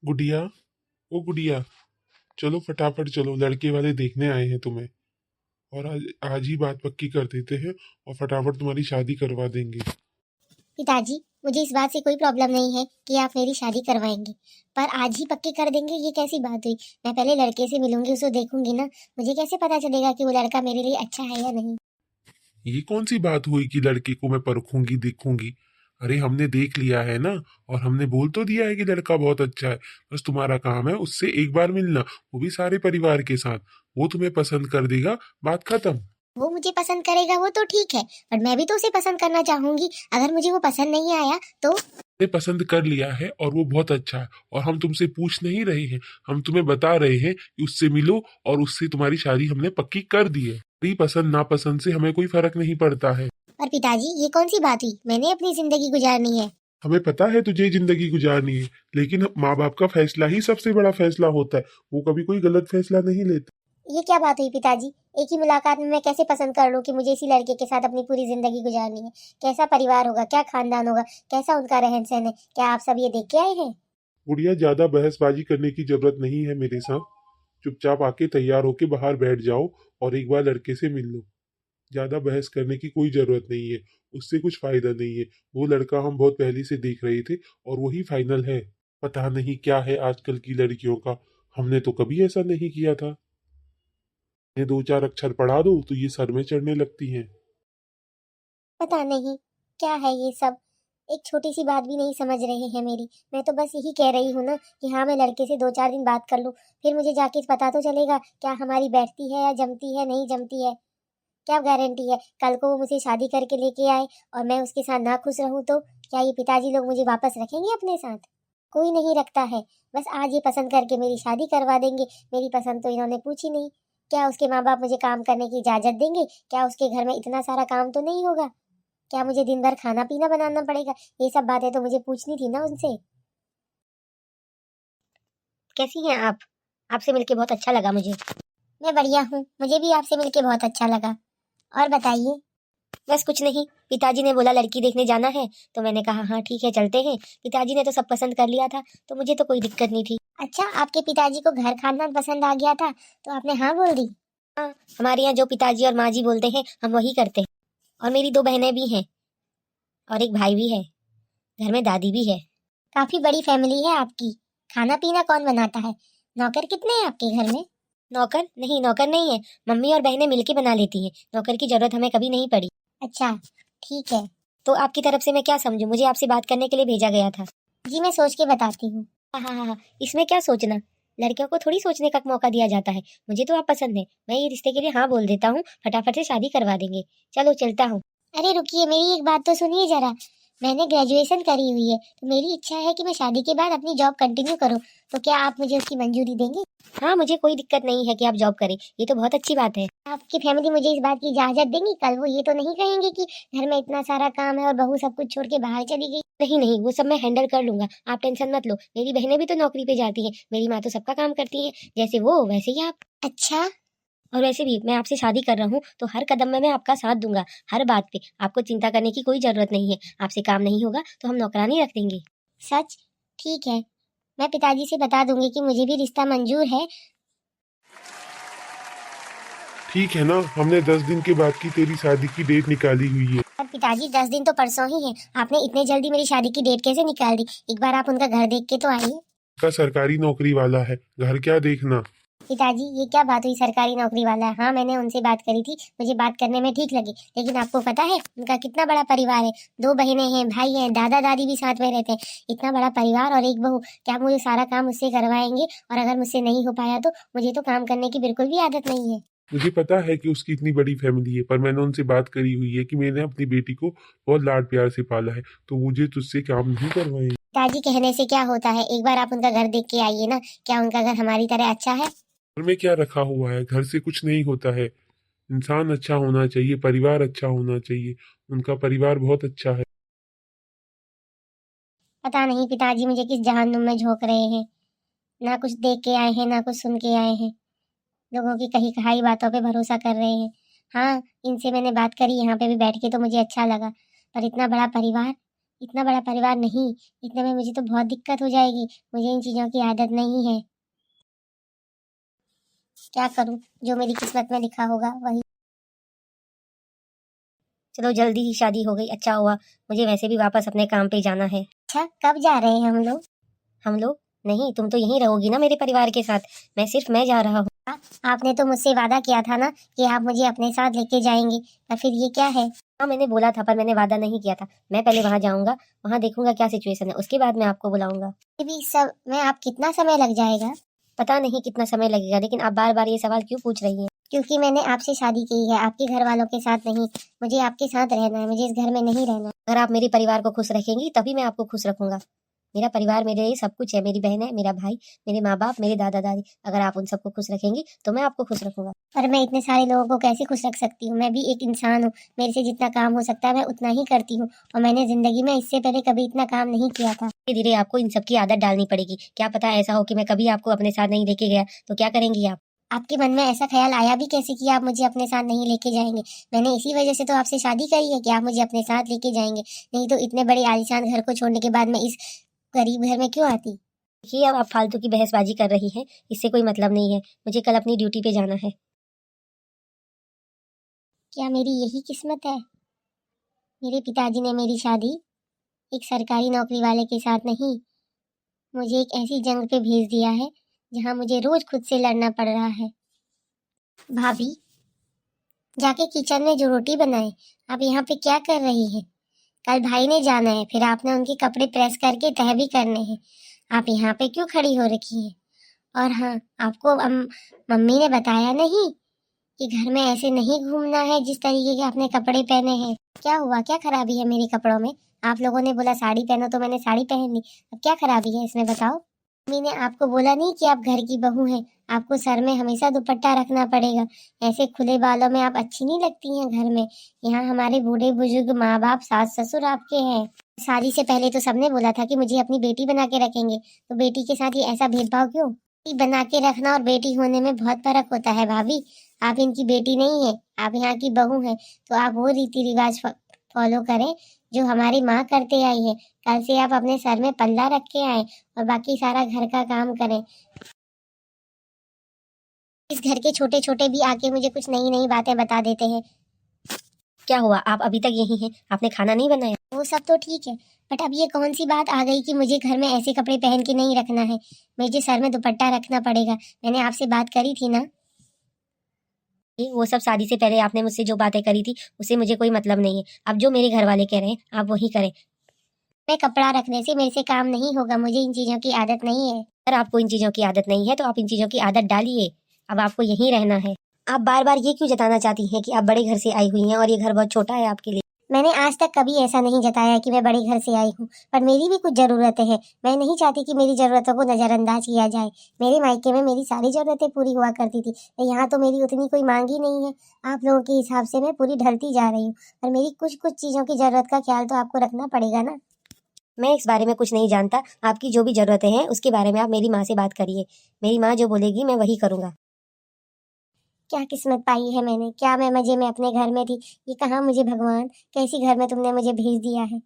गुड़िया, ओ गुड़िया, चलो फटाफट चलो, लड़के वाले देखने आए हैं तुम्हें। और आज आज ही बात पक्की कर देते हैं और फटाफट तुम्हारी शादी करवा देंगे। पिताजी, मुझे इस बात से कोई प्रॉब्लम नहीं है कि आप मेरी शादी करवाएंगे, पर आज ही पक्की कर देंगे ये कैसी बात हुई? मैं पहले लड़के से मिलूंगी, उसे देखूंगी ना। मुझे कैसे पता चलेगा कि वो लड़का मेरे लिए अच्छा है या नहीं? ये कौन सी बात हुई कि लड़के को मैं परखूंगी देखूंगी? अरे हमने देख लिया है ना, और हमने बोल तो दिया है कि लड़का बहुत अच्छा है। बस तुम्हारा काम है उससे एक बार मिलना, वो भी सारे परिवार के साथ। वो तुम्हें पसंद कर देगा, बात खत्म। वो मुझे पसंद करेगा वो तो ठीक है, पर मैं भी तो उसे पसंद करना चाहूंगी। अगर मुझे वो पसंद नहीं आया तो? ने पसंद कर लिया है और वो बहुत अच्छा है, और हम तुमसे पूछ नहीं रहे हैं, हम तुम्हें बता रहे हैं कि उससे मिलो और उससे तुम्हारी शादी हमने पक्की कर दी है। तेरी पसंद नापसंद से हमें कोई फर्क नहीं पड़ता है। पर पिताजी, ये कौन सी बात हुई? मैंने अपनी जिंदगी गुजारनी है। हमें पता है तुझे जिंदगी गुजारनी है, लेकिन माँ बाप का फैसला ही सबसे बड़ा फैसला होता है। वो कभी कोई गलत फैसला नहीं लेते। ये क्या बात हुई पिताजी? एक ही मुलाकात में मैं कैसे पसंद कर लूं कि मुझे इसी लड़के के साथ अपनी पूरी जिंदगी गुजारनी है? कैसा परिवार होगा, क्या खानदान होगा, कैसा उनका रहन सहन है, क्या आप सब ये देख के आए हैं? गुड़िया, ज्यादा बहसबाजी करने की जरूरत नहीं है मेरे साथ। चुपचाप आके तैयार होके बाहर बैठ जाओ और एक बार लड़के से मिल लो। ज्यादा बहस करने की कोई जरूरत नहीं है, उससे कुछ फायदा नहीं है। वो लड़का हम बहुत पहले से देख रहे थे और वही फाइनल है। पता नहीं क्या है आजकल की लड़कियों का, हमने तो कभी ऐसा नहीं किया था। इन्हें दो चार अक्षर पढ़ा दो तो ये सर में चढ़ने लगती हैं। पता नहीं क्या है ये सब। एक छोटी सी बात भी नहीं समझ रहे हैं मेरी। मैं तो बस यही कह रही हूँ ना कि हाँ, मैं लड़के से 2-4 दिन बात कर लूँ, फिर मुझे जाके पता तो चलेगा क्या हमारी बैठती है या जमती है, नहीं जमती है। क्या गारंटी है कल को वो मुझे शादी करके लेके आए और मैं उसके साथ ना खुश रहूं तो? क्या ये पिताजी लोग मुझे वापस रखेंगे अपने साथ? कोई नहीं रखता है। बस आज ये पसंद करके मेरी शादी करवा देंगे। मेरी पसंद तो इन्होंने पूछी नहीं। क्या उसके माँ बाप मुझे काम करने की इजाजत देंगे? क्या उसके घर में इतना सारा काम तो नहीं होगा? क्या मुझे दिन भर खाना पीना बनाना पड़ेगा? ये सब बातें तो मुझे पूछनी थी ना उनसे। कैसी हैं आप? आपसे मिलके बहुत अच्छा लगा मुझे। मैं बढ़िया हूँ, मुझे भी आपसे मिलके बहुत अच्छा लगा। और बताइए। बस कुछ नहीं, पिताजी ने बोला लड़की देखने जाना है, तो मैंने कहा हाँ ठीक है चलते हैं। पिताजी ने तो सब पसंद कर लिया था, तो मुझे तो कोई दिक्कत नहीं थी। अच्छा, आपके पिताजी को घर खानदान पसंद आ गया था तो आपने हाँ बोल दी? हाँ, हमारे यहाँ जो पिताजी और माँ जी बोलते हैं हम वही करते हैं। और मेरी 2 बहनें भी हैं और एक भाई भी है। घर में दादी भी है। काफी बड़ी फैमिली है आपकी। खाना पीना कौन बनाता है? नौकर कितने हैं आपके घर में? नौकर नहीं, नौकर नहीं है। मम्मी और बहनें मिलके बना लेती हैं। नौकर की जरूरत हमें कभी नहीं पड़ी। अच्छा, ठीक है। तो आपकी तरफ से मैं क्या समझूं? मुझे आपसे बात करने के लिए भेजा गया था। जी, मैं सोच के बताती हूँ। हाँ हाँ हाँ हाँ, इसमें क्या सोचना? लड़कियों को थोड़ी सोचने का मौका दिया जाता है। मुझे तो आप पसंद है, मैं ये रिश्ते के लिए हाँ बोल देता हूँ, फटाफट से शादी करवा देंगे। चलो चलता हूँ। अरे रुकिए, मेरी एक बात तो सुनिए जरा। मैंने ग्रेजुएशन करी हुई है, तो मेरी इच्छा है कि मैं शादी के बाद अपनी जॉब कंटिन्यू करूं। तो क्या आप मुझे उसकी मंजूरी देंगे? हाँ, मुझे कोई दिक्कत नहीं है कि आप जॉब करें, ये तो बहुत अच्छी बात है। आपकी फैमिली मुझे इस बात की इजाजत देंगी? कल वो ये तो नहीं कहेंगे कि घर में इतना सारा काम है और बहू सब कुछ छोड़ के बाहर चली गई? नहीं नहीं, वो सब मैं हैंडल कर लूंगा, आप टेंशन मत लो। मेरी बहनें भी तो नौकरी पे जाती हैं, मेरी माँ तो सबका काम करती है, जैसे वो वैसे ही आप। अच्छा। और वैसे भी मैं आपसे शादी कर रहा हूँ तो हर कदम में मैं आपका साथ दूंगा, हर बात पे। आपको चिंता करने की कोई जरूरत नहीं है। आपसे काम नहीं होगा तो हम नौकरानी रख देंगे। सच? ठीक है, मैं पिताजी से बता दूंगी कि मुझे भी रिश्ता मंजूर है। ठीक है ना, हमने 10 दिन के बाद की तेरी शादी की डेट निकाली हुई है। पर पिताजी, 10 दिन तो परसों ही है। आपने इतने जल्दी मेरी शादी की डेट कैसे निकाल दी? एक बार आप उनका घर देख के तो आइए। का सरकारी नौकरी वाला है, घर क्या देखना। पिताजी, ये क्या बात हुई सरकारी नौकरी वाला है? हाँ, मैंने उनसे बात करी थी, मुझे बात करने में ठीक लगी। लेकिन आपको पता है उनका कितना बड़ा परिवार है? 2 बहनें हैं, भाई हैं, दादा दादी भी साथ में रहते हैं। इतना बड़ा परिवार और एक बहू, क्या मुझे सारा काम मुझसे करवाएंगे? और अगर मुझसे नहीं हो पाया तो? मुझे तो काम करने की बिल्कुल भी आदत नहीं है। मुझे पता है कि उसकी इतनी बड़ी फैमिली है, पर मैंने उनसे बात करी हुई है कि मैंने अपनी बेटी को बहुत लाड प्यार से पाला है, तो मुझे तुझसे काम नहीं करवाएंगे। पिताजी, कहने से क्या होता है? एक बार आप उनका घर देख के आइए ना। क्या उनका घर हमारी तरह अच्छा है? घर में क्या रखा हुआ है? घर से कुछ नहीं होता है। इंसान अच्छा होना चाहिए, परिवार अच्छा होना चाहिए। उनका परिवार बहुत अच्छा है। पता नहीं पिताजी मुझे किस जहन्नुम में झोंक रहे हैं। ना कुछ देख के आए हैं, ना कुछ सुन के आए हैं। लोगों की कही कहाई बातों पे भरोसा कर रहे हैं। हाँ, इनसे मैंने बात करी यहाँ पे भी बैठ के, तो मुझे अच्छा लगा। पर इतना बड़ा परिवार, इतना बड़ा परिवार नहीं, इतने में मुझे तो बहुत दिक्कत हो जाएगी। मुझे इन चीज़ों की आदत नहीं है। क्या करूं, जो मेरी किस्मत में लिखा होगा वही। चलो जल्दी ही शादी हो गई, अच्छा हुआ। मुझे वैसे भी वापस अपने काम पे जाना है। अच्छा, कब जा रहे हैं हम लोग? हम लोग? नहीं, तुम तो यहीं रहोगी ना मेरे परिवार के साथ। मैं जा रहा हूँ। आपने तो मुझसे वादा किया था ना कि आप मुझे अपने साथ लेके जाएंगे, और फिर ये क्या है? हाँ, मैंने बोला था, पर मैंने वादा नहीं किया था। मैं पहले वहां जाऊंगा, वहां देखूंगा क्या सिचुएशन है, उसके बाद मैं आपको बुलाऊंगा। ये भी सब में आप कितना समय लग जाएगा? पता नहीं कितना समय लगेगा, लेकिन आप बार बार ये सवाल क्यों पूछ रही हैं? क्योंकि मैंने आपसे शादी की है, आपके घर वालों के साथ नहीं। मुझे आपके साथ रहना है, मुझे इस घर में नहीं रहना। अगर आप मेरे परिवार को खुश रखेंगी तभी मैं आपको खुश रखूंगा। मेरा परिवार मेरे लिए सब कुछ है। मेरी बहन है, मेरा भाई, मेरे माँ बाप, मेरे दादा दादी। अगर आप उन सबको खुश रखेंगी तो मैं आपको खुश रखूंगा। पर मैं इतने सारे लोगों को कैसे खुश रख सकती हूँ? मैं भी एक इंसान हूँ। मेरे से जितना काम हो सकता है मैं उतना ही करती हूँ, और मैंने जिंदगी में इससे पहले कभी इतना काम नहीं किया था। धीरे धीरे आपको इन सब की आदत डालनी पड़ेगी। क्या पता ऐसा हो कि मैं कभी आपको अपने साथ नहीं लेके गया, तो क्या करेंगी आप? आपके मन में ऐसा ख्याल आया भी कैसे कि आप मुझे अपने साथ नहीं लेके जाएंगे? मैंने इसी वजह से तो आपसे शादी करी है कि आप मुझे अपने साथ लेके जाएंगे। नहीं तो इतने बड़े आलीशान घर को छोड़ने के बाद मैं इस गरीब घर में क्यों आती? देखिए, अब आप फालतू की बहसबाजी कर रही हैं, इससे कोई मतलब नहीं है। मुझे कल अपनी ड्यूटी पे जाना है। क्या मेरी यही किस्मत है? मेरे पिताजी ने मेरी शादी एक सरकारी नौकरी वाले के साथ नहीं, मुझे एक ऐसी जंग पे भेज दिया है जहां मुझे रोज खुद से लड़ना पड़ रहा है। भाभी, जाके किचन में जो रोटी बनाए, आप यहाँ पे क्या कर रही हैं? कल भाई ने जाना है, फिर आपने उनके कपड़े प्रेस करके तह भी करने हैं। आप यहाँ पे क्यों खड़ी हो रखी हैं? और हाँ, आपको मम्मी ने बताया नहीं कि घर में ऐसे नहीं घूमना है जिस तरीके के आपने कपड़े पहने हैं। क्या हुआ, क्या खराबी है मेरे कपड़ों में? आप लोगों ने बोला साड़ी पहनो तो मैंने साड़ी पहन ली। अब क्या खराबी है इसमें, बताओ? मम्मी ने आपको बोला नहीं कि आप घर की बहू हैं, आपको सर में हमेशा दुपट्टा रखना पड़ेगा। ऐसे खुले बालों में आप अच्छी नहीं लगती हैं घर में। यहाँ हमारे बूढ़े बुजुर्ग माँ बाप सास ससुर आपके हैं। शादी से पहले तो सबने बोला था कि मुझे अपनी बेटी बना के रखेंगे, तो बेटी के साथ ये ऐसा भेदभाव क्यों? बेटी बना के रखना और बेटी होने में बहुत फर्क होता है भाभी। आप इनकी बेटी नहीं है, आप यहाँ की बहू हैं, तो आप वो रीति रिवाज फॉलो करें जो हमारी माँ करते आई है। कल से आप अपने सर में पल्ला रख के आए और बाकी सारा घर का काम करें। इस घर के छोटे छोटे भी आके मुझे कुछ नई नई बातें बता देते हैं। क्या हुआ, आप अभी तक यही हैं? आपने खाना नहीं बनाया? वो सब तो ठीक है, बट अब ये कौन सी बात आ गई कि मुझे घर में ऐसे कपड़े पहन के नहीं रखना है? मुझे सर में दुपट्टा रखना पड़ेगा। मैंने आपसे बात करी थी ना। वो सब शादी से पहले आपने मुझसे जो बातें करी थी उससे मुझे कोई मतलब नहीं है। अब जो मेरे घर वाले कह रहे हैं आप वही करें। मैं कपड़ा रखने से मेरे से काम नहीं होगा, मुझे इन चीजों की आदत नहीं है। अगर आपको इन चीजों की आदत नहीं है तो आप इन चीजों की आदत डालिए। अब आपको यहीं रहना है। आप बार बार ये क्यों जताना चाहती हैं कि आप बड़े घर से आई हुई हैं और ये घर बहुत छोटा है आपके लिए? मैंने आज तक कभी ऐसा नहीं जताया कि मैं बड़े घर से आई हूँ, पर मेरी भी कुछ जरूरतें हैं। मैं नहीं चाहती कि मेरी जरूरतों को नजरअंदाज किया जाए। मेरे मायके में मेरी सारी जरूरतें पूरी हुआ करती थी, यहाँ तो मेरी उतनी कोई मांग ही नहीं है। आप लोगों के हिसाब से मैं पूरी ढलती जा रही हूँ, पर मेरी कुछ कुछ चीजों की जरूरत का ख्याल तो आपको रखना पड़ेगा ना। मैं इस बारे में कुछ नहीं जानता। आपकी जो भी जरूरतें हैं उसके बारे में आप मेरी माँ से बात करिए। मेरी माँ जो बोलेगी मैं वही करूँगा। क्या किस्मत पाई है मैंने, क्या मैं मजे में अपने घर में थी। ये कहाँ मुझे भगवान, कैसी घर में तुमने मुझे भेज दिया है।